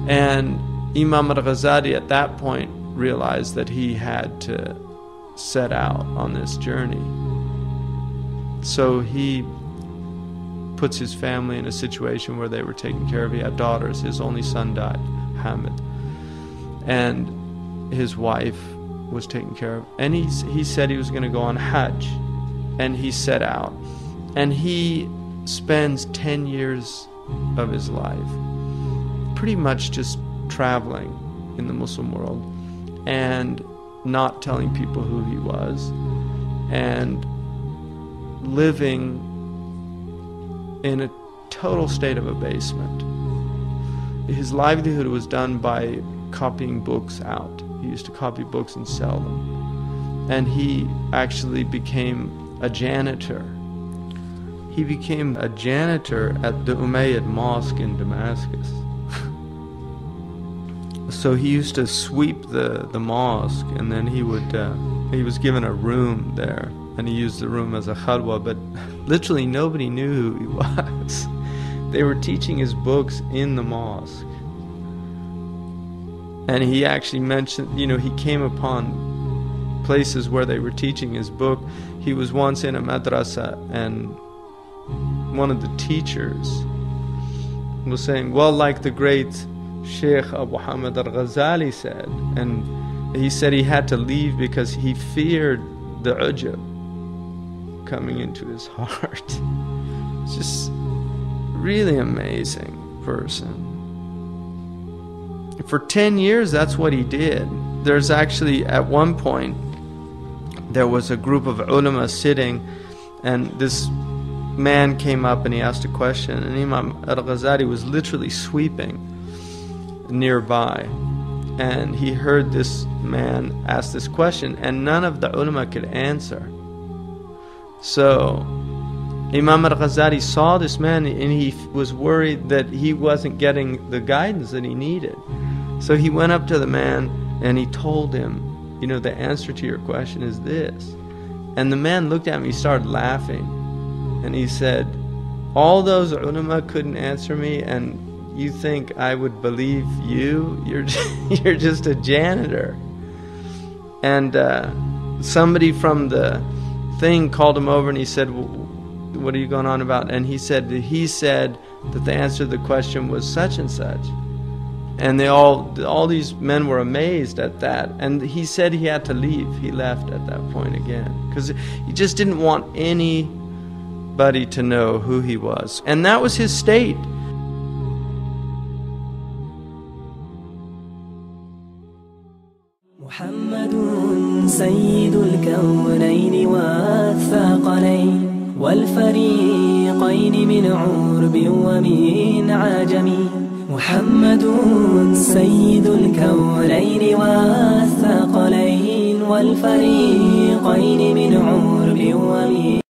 And Imam al-Ghazali at that point realized that he had to set out on this journey. So he puts his family in a situation where they were taken care of. He had daughters. His only son died, Hamid. And his wife was taken care of. And he said he was going to go on Hajj. And he set out. And he spends 10 years of his life pretty much just traveling in the Muslim world and not telling people who he was and living in a total state of abasement. His livelihood was done by copying books out. He used to copy books and sell them. And he actually became a janitor. He became a janitor at the Umayyad Mosque in Damascus. So he used to sweep the mosque, and then he was given a room there, and he used the room as a khalwa, but literally nobody knew who he was. They were teaching his books in the mosque. And he actually mentioned, he came upon places where they were teaching his book. He was once in a madrasa, and one of the teachers was saying, well, like the great Sheikh Abu Hamid al-Ghazali said, and he said he had to leave because he feared the ujub coming into his heart. Just really amazing person. For 10 years, that's what he did. There's actually, at one point, there was a group of ulama sitting, and this man came up and he asked a question, and Imam al-Ghazali was literally sweeping nearby, and he heard this man ask this question, and none of the ulama could answer. So Imam al-Ghazali saw this man, and he was worried that he wasn't getting the guidance that he needed. So he went up to the man and he told him, the answer to your question is this. And the man looked at me, started laughing, and he said, all those ulama couldn't answer me, and you think I would believe you? You're just a janitor. And somebody from the thing called him over, and he said, well, what are you going on about? And he said that the answer to the question was such and such. And all these men were amazed at that. And he said he had to leave. He left at that point again, because he just didn't want anybody to know who he was. And that was his state. محمد سيد الكونين والثقلين والفريقين من عرب ومن عجم. محمد سيد الكونين والثقلين والفريقين من عرب ومن